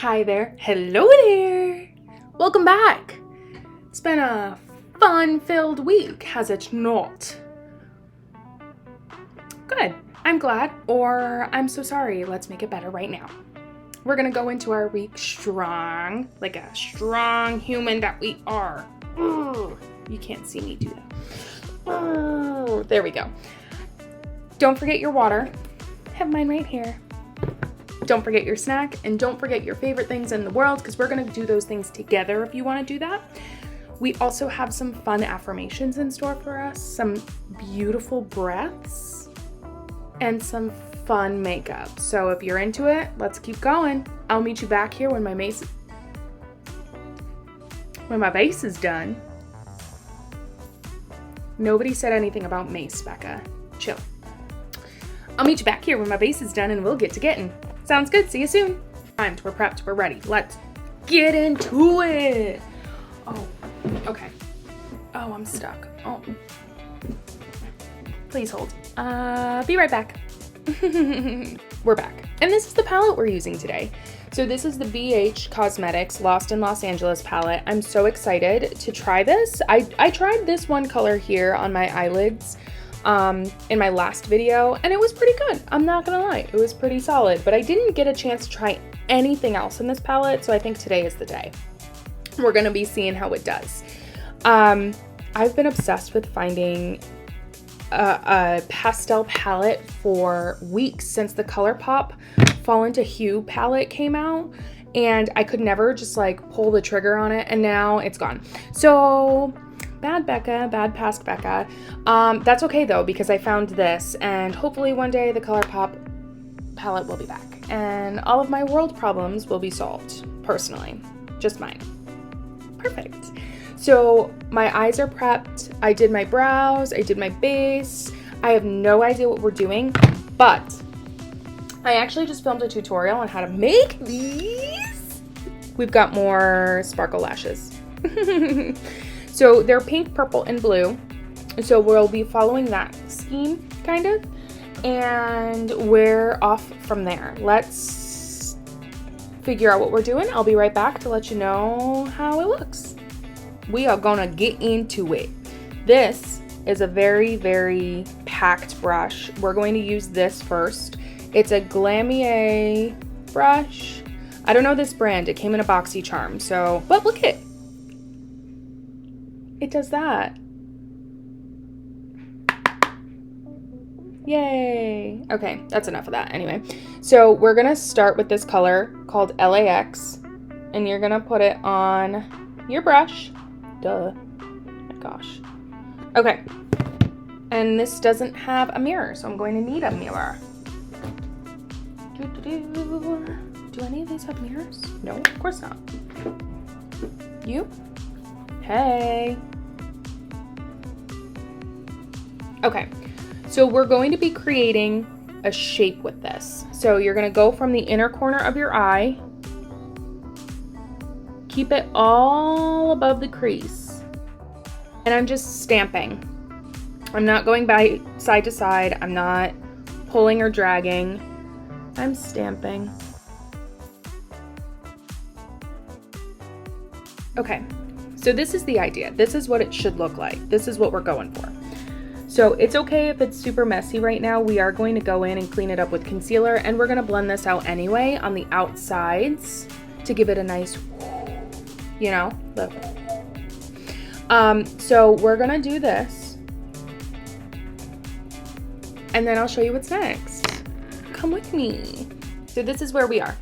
Hi there. Hello there. Welcome back. It's been a fun-filled week, has it not? Good. I'm glad, or I'm so sorry. Let's make it better right now. We're gonna go into our week strong, like a strong human that we are. Ooh, you can't see me do that. Ooh, there we go. Don't forget your water. I have mine right here. Don't forget your snack, and don't forget your favorite things in the world, because we're going to do those things together if you want to do that. We also have some fun affirmations in store for us, some beautiful breaths, and some fun makeup. So if you're into it, let's keep going. I'll meet you back here when my base is done. Nobody said anything about mace, Becca. Chill. I'll meet you back here when my base is done and we'll get to getting. Sounds good. See you soon. Primed. We're prepped. We're ready. Let's get into it. Oh, okay. Oh, I'm stuck. Oh. Please hold. Be right back. We're back. And this is the palette we're using today. So this is the BH Cosmetics Lost in Los Angeles palette. I'm so excited to try this. I tried this one color here on my eyelids in my last video, and it was pretty good. I'm not gonna lie, it was pretty solid, but I didn't get a chance to try anything else in this palette, so I think today is the day. We're gonna be seeing how it does. I've been obsessed with finding a pastel palette for weeks since the ColourPop Fall Into Hue palette came out, and I could never just like pull the trigger on it, and now it's gone. So bad Becca, bad past Becca. That's okay though, because I found this, and hopefully one day the ColourPop palette will be back and all of my world problems will be solved, personally, just mine. Perfect. So my eyes are prepped. I did my brows, I did my base. I have no idea what we're doing, but I actually just filmed a tutorial on how to make these. We've got more sparkle lashes. So they're pink, purple, and blue. So we'll be following that scheme, kind of, and we're off from there. Let's figure out what we're doing. I'll be right back to let you know how it looks. We are gonna get into it. This is a very, very packed brush. We're going to use this first. It's a Glamier brush. I don't know this brand. It came in a boxy charm, so, but look at it. It does that. Yay. Okay, that's enough of that anyway. So we're gonna start with this color called LAX, and you're gonna put it on your brush. Duh. Oh my gosh. Okay. And this doesn't have a mirror, so I'm going to need a mirror. Do any of these have mirrors? No, of course not. You? Hey. Okay, so we're going to be creating a shape with this. So you're gonna go from the inner corner of your eye, keep it all above the crease, and I'm just stamping. I'm not going by side to side. I'm not pulling or dragging. I'm stamping. Okay, so this is the idea. This is what it should look like. This is what we're going for. So it's okay if it's super messy right now. We are going to go in and clean it up with concealer, and we're gonna blend this out anyway on the outsides to give it a nice, you know, look. So we're gonna do this, and then I'll show you what's next. Come with me. So this is where we are,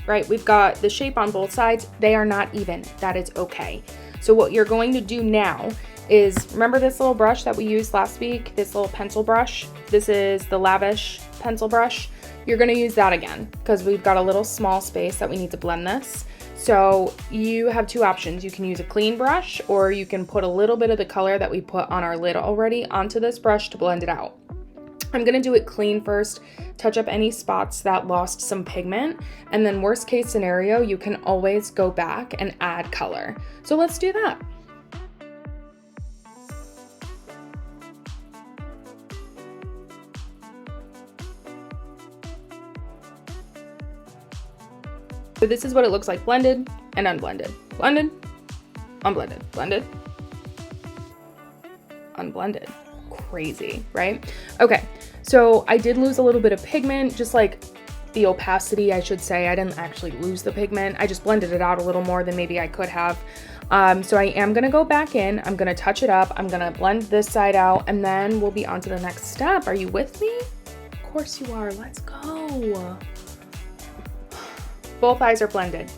right? We've got the shape on both sides. They are not even. That is okay. So what you're going to do now is, remember this little brush that we used last week, this little pencil brush? This is the Lavish pencil brush. You're gonna use that again because we've got a little small space that we need to blend this. So you have two options. You can use a clean brush, or you can put a little bit of the color that we put on our lid already onto this brush to blend it out. I'm gonna do it clean first, touch up any spots that lost some pigment, and then worst case scenario, you can always go back and add color. So let's do that. So this is what it looks like blended and unblended. Blended, unblended, blended, unblended. Crazy, right? Okay, so I did lose a little bit of pigment, just like the opacity, I should say. I didn't actually lose the pigment. I just blended it out a little more than maybe I could have. So I am gonna go back in, I'm gonna touch it up, I'm gonna blend this side out, and then we'll be on to the next step. Are you with me? Of course you are, let's go. Both eyes are blended.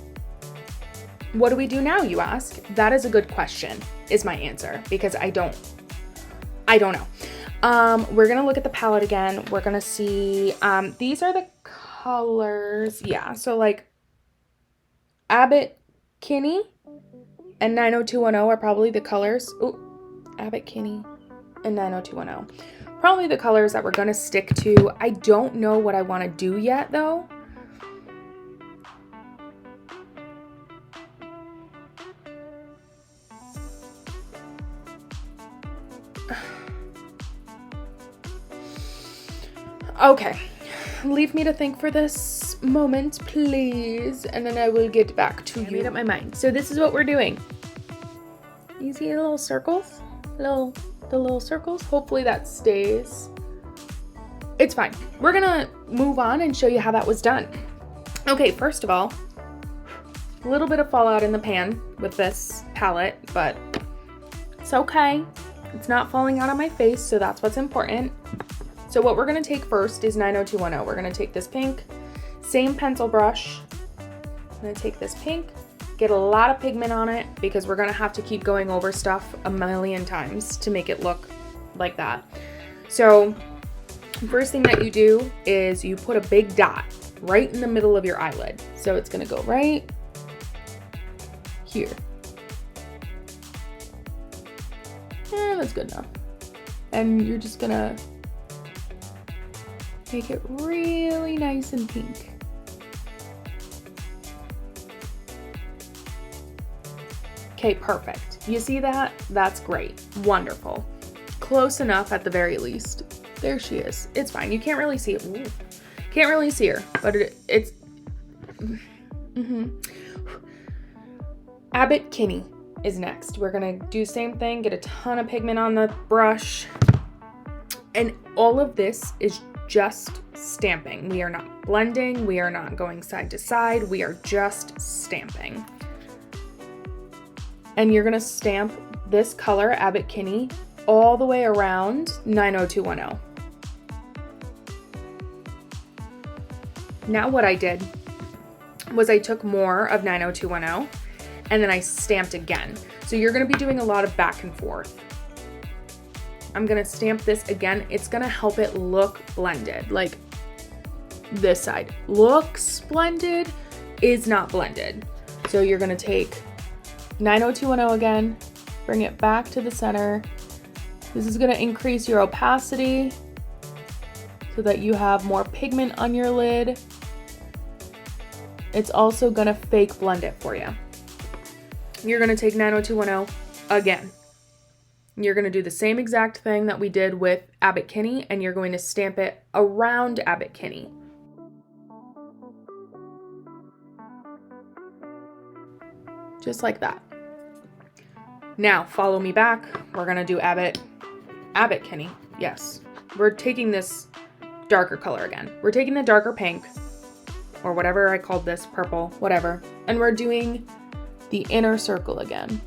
What do we do now, you ask? That is a good question, is my answer, because I don't know. We're gonna look at the palette again. We're gonna see, these are the colors. Yeah, so like Abbott Kinney and 90210 are probably the colors. Ooh, Abbott Kinney and 90210. Probably the colors that we're gonna stick to. I don't know what I wanna do yet though. Okay, leave me to think for this moment, please, and then I will get back to you. I made up my mind. So this is what we're doing. You see the little circles? The little circles? Hopefully that stays. It's fine. We're gonna move on and show you how that was done. Okay, first of all, a little bit of fallout in the pan with this palette, but it's okay. It's not falling out on my face, so that's what's important. So what we're gonna take first is 90210. We're gonna take this pink, same pencil brush. I'm gonna take this pink, get a lot of pigment on it because we're gonna have to keep going over stuff a million times to make it look like that. So first thing that you do is you put a big dot right in the middle of your eyelid. So it's gonna go right here. That's good enough. And you're just gonna make it really nice and pink. Okay, perfect. You see that? That's great. Wonderful. Close enough at the very least. There she is. It's fine. You can't really see it. Ooh. Can't really see her, but it's... Abbott Kinney is next. We're gonna do the same thing, get a ton of pigment on the brush. And all of this is just stamping. We are not blending. We are not going side to side. We are just stamping. And you're gonna stamp this color, Abbott Kinney, all the way around 90210. Now what I did was I took more of 90210 and then I stamped again. So you're gonna be doing a lot of back and forth. I'm gonna stamp this again. It's gonna help it look blended. Like this side looks blended, is not blended. So you're gonna take 90210 again, bring it back to the center. This is gonna increase your opacity so that you have more pigment on your lid. It's also gonna fake blend it for you. You're gonna take 90210 again. You're gonna do the same exact thing that we did with Abbott Kinney, and you're going to stamp it around Abbott Kinney. Just like that. Now, follow me back. We're gonna do Abbott Kinney, yes. We're taking this darker color again. We're taking the darker pink, or whatever I called this, purple, whatever, and we're doing the inner circle again.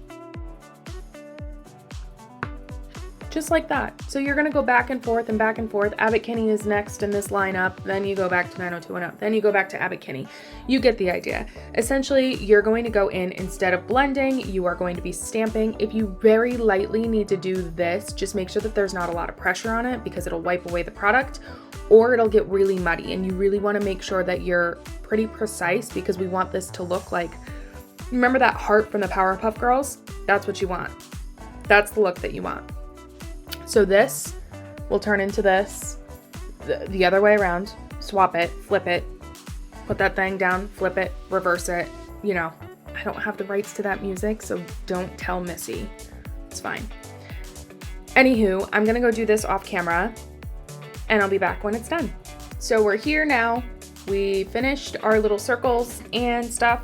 Just like that. So you're gonna go back and forth and back and forth. Abbott Kinney is next in this lineup. Then you go back to 90210. Then you go back to Abbott Kinney. You get the idea. Essentially, you're going to go in, instead of blending, you are going to be stamping. If you very lightly need to do this, just make sure that there's not a lot of pressure on it because it'll wipe away the product, or it'll get really muddy. And you really wanna make sure that you're pretty precise because we want this to look like, remember that heart from the Powerpuff Girls? That's what you want. That's the look that you want. So this will turn into this, the other way around, swap it, flip it, put that thing down, flip it, reverse it. You know, I don't have the rights to that music, so don't tell Missy. It's fine. Anywho, I'm gonna go do this off camera and I'll be back when it's done. So we're here now. We finished our little circles and stuff.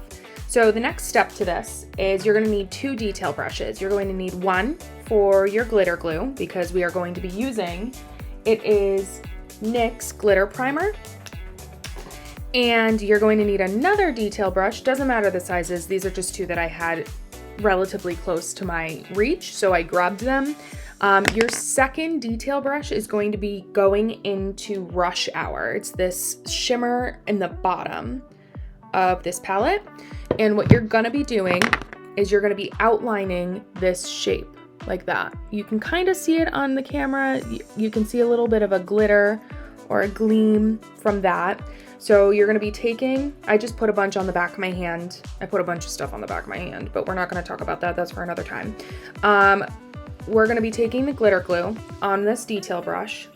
So the next step to this is you're going to need 2 detail brushes. You're going to need one for your glitter glue because we are going to be using, it is NYX glitter primer. And you're going to need another detail brush. Doesn't matter the sizes. These are just 2 that I had relatively close to my reach, so I grabbed them. Your second detail brush is going to be going into Rush Hour. It's this shimmer in the bottom of this palette. And what you're gonna be doing is you're gonna be outlining this shape like that. You can kind of see it on the camera. You can see a little bit of a glitter or a gleam from that. So you're gonna be taking, I just put a bunch on the back of my hand. I put a bunch of stuff on the back of my hand, but we're not gonna talk about that. That's for another time. We're gonna be taking the glitter glue on this detail brush,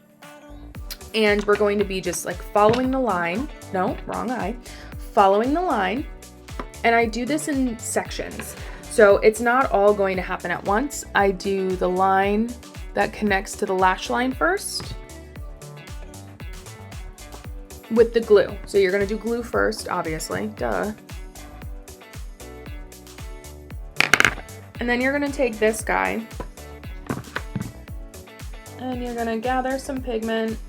and we're going to be just like following the line. No, wrong eye. Following the line. And I do this in sections. So it's not all going to happen at once. I do the line that connects to the lash line first with the glue. So you're gonna do glue first, obviously, duh. And then you're gonna take this guy and you're gonna gather some pigment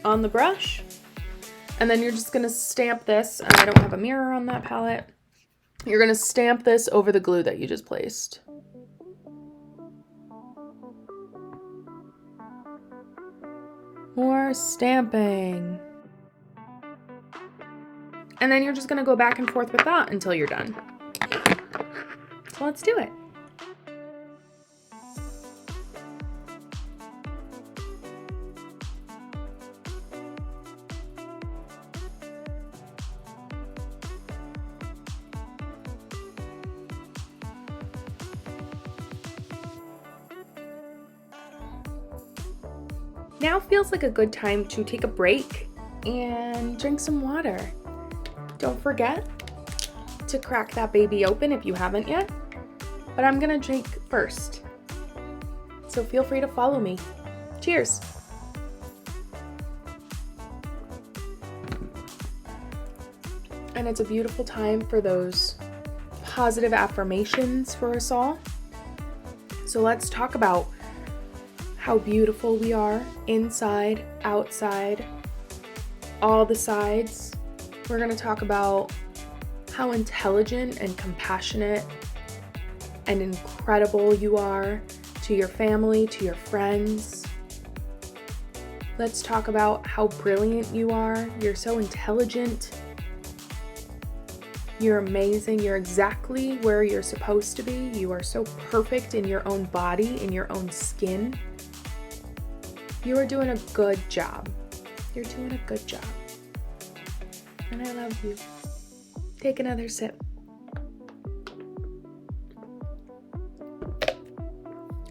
on the brush. And then you're just gonna stamp this, and I don't have a mirror on that palette. You're gonna stamp this over the glue that you just placed. More stamping. And then you're just gonna go back and forth with that until you're done. So let's do it. Now feels like a good time to take a break and drink some water. Don't forget to crack that baby open if you haven't yet, but I'm gonna drink first. So feel free to follow me. Cheers. And it's a beautiful time for those positive affirmations for us all. So let's talk about how beautiful we are inside, outside, all the sides. We're gonna talk about how intelligent and compassionate and incredible you are to your family, to your friends. Let's talk about how brilliant you are. You're so intelligent. You're amazing. You're exactly where you're supposed to be. You are so perfect in your own body, in your own skin. You are doing a good job. You're doing a good job. And I love you. Take another sip.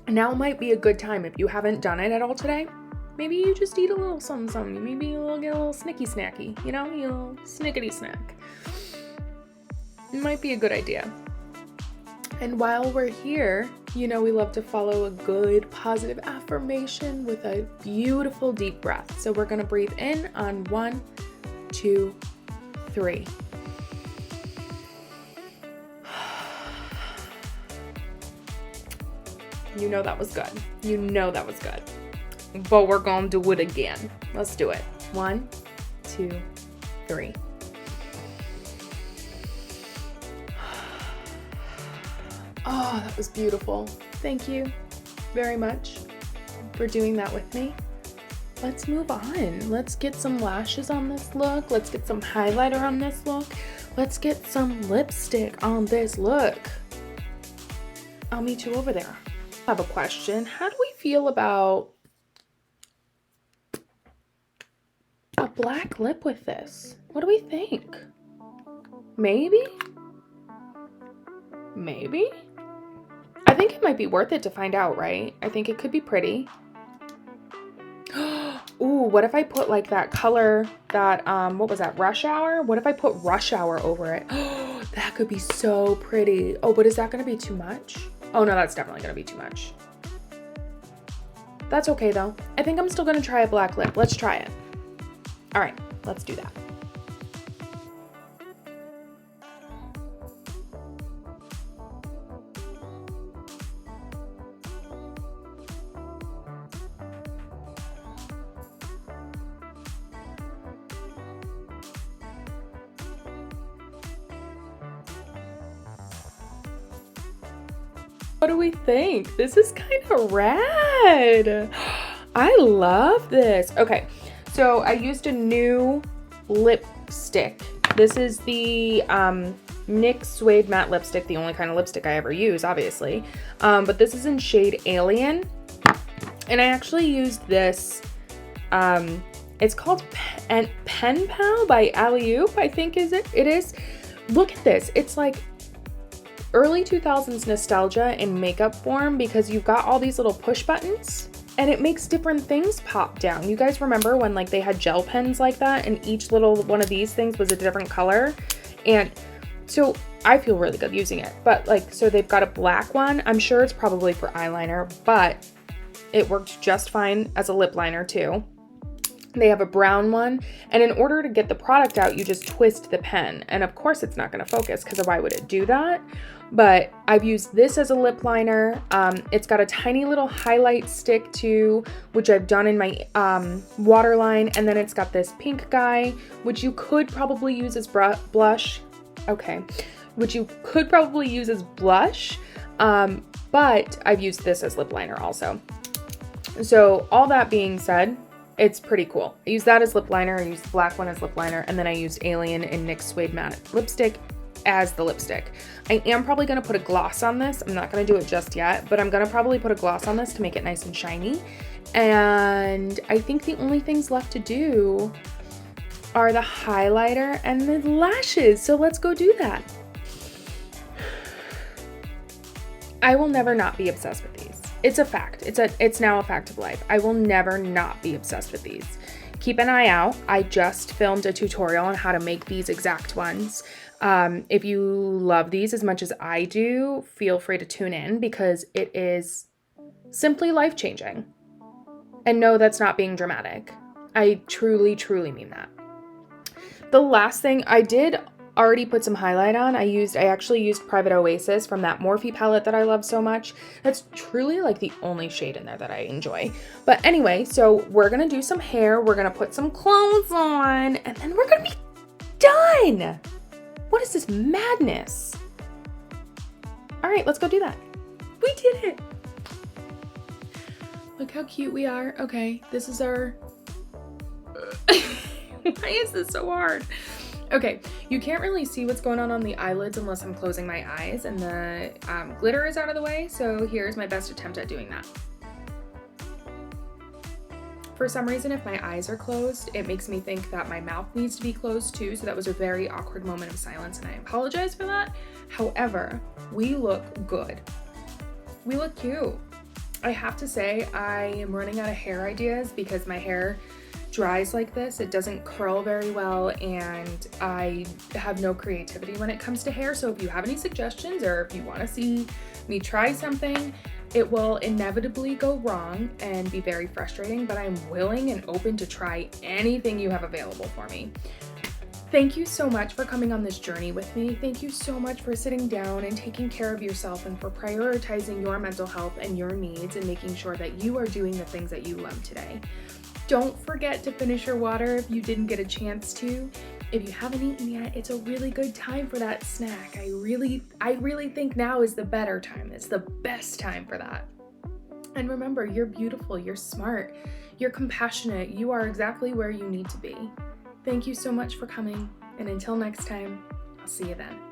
Now might be a good time if you haven't done it at all today. Maybe you just eat a little something. Maybe you'll get a little snicky snacky, you know, a little snickety snack. It might be a good idea. And while we're here, you know we love to follow a good positive affirmation with a beautiful deep breath. So we're gonna breathe in on 1, 2, 3. You know that was good. You know that was good. But we're gonna do it again. Let's do it. 1, 2, 3. Oh, that was beautiful. Thank you very much for doing that with me. Let's move on. Let's get some lashes on this look. Let's get some highlighter on this look. Let's get some lipstick on this look. I'll meet you over there. I have a question. How do we feel about a black lip with this? What do we think? Maybe? Maybe? I think it might be worth it to find out, right? I think it could be pretty. Ooh, what if I put like that color, that, what was that, Rush Hour? What if I put Rush Hour over it? That could be so pretty. Oh, but is that gonna be too much? Oh no, that's definitely gonna be too much. That's okay though. I think I'm still gonna try a black lip. Let's try it. All right, let's do that. What do we think? This is kind of rad. I love this. Okay, so I used a new lipstick. This is the NYX Suede Matte Lipstick, the only kind of lipstick I ever use, obviously. But this is in shade Alien. And I actually used this, it's called Pen Pal by Alley Oop, I think it is. Look at this. It's like early 2000s nostalgia in makeup form because you've got all these little push buttons and it makes different things pop down. You guys remember when like they had gel pens like that and each little one of these things was a different color? And so I feel really good using it. But like, so they've got a black one. I'm sure it's probably for eyeliner, but it worked just fine as a lip liner too. They have a brown one, and in order to get the product out, you just twist the pen. And of course it's not gonna focus because why would it do that? But I've used this as a lip liner. It's got a tiny little highlight stick too, which I've done in my waterline. And then it's got this pink guy, which you could probably use as blush. Okay, which you could probably use as blush. But I've used this as lip liner also. So all that being said, it's pretty cool. I used that as lip liner, I used the black one as lip liner, and then I used Alien and NYX Suede Matte Lipstick as the lipstick. I am probably gonna put a gloss on this. I'm not gonna do it just yet, but I'm gonna probably put a gloss on this to make it nice and shiny. And I think the only things left to do are the highlighter and the lashes. So let's go do that. I will never not be obsessed with these. It's a fact. It's now a fact of life. I will never not be obsessed with these. Keep an eye out. I just filmed a tutorial on how to make these exact ones. If you love these as much as I do, feel free to tune in because it is simply life-changing. And no, that's not being dramatic. I truly, truly mean that. The last thing I did already put some highlight on. I actually used Private Oasis from that Morphe palette that I love so much. That's truly like the only shade in there that I enjoy. But anyway, so we're gonna do some hair, we're gonna put some clothes on, and then we're gonna be done. What is this madness? All right, let's go do that. We did it. Look how cute we are. Okay, this is our, why is this so hard? Okay, you can't really see what's going on the eyelids unless I'm closing my eyes, and the glitter is out of the way, so here's my best attempt at doing that. For some reason, if my eyes are closed, it makes me think that my mouth needs to be closed too, so that was a very awkward moment of silence, and I apologize for that. However, we look good. We look cute. I have to say, I am running out of hair ideas because my hair dries like this. It doesn't curl very well, and I have no creativity when it comes to hair. So if you have any suggestions or if you want to see me try something, it will inevitably go wrong and be very frustrating, but I'm willing and open to try anything you have available for me. Thank you so much for coming on this journey with me. Thank you so much for sitting down and taking care of yourself and for prioritizing your mental health and your needs and making sure that you are doing the things that you love today. Don't forget to finish your water if you didn't get a chance to. If you haven't eaten yet, it's a really good time for that snack. I really think now is the better time. It's the best time for that. And remember, you're beautiful, you're smart, you're compassionate, you are exactly where you need to be. Thank you so much for coming, and until next time, I'll see you then.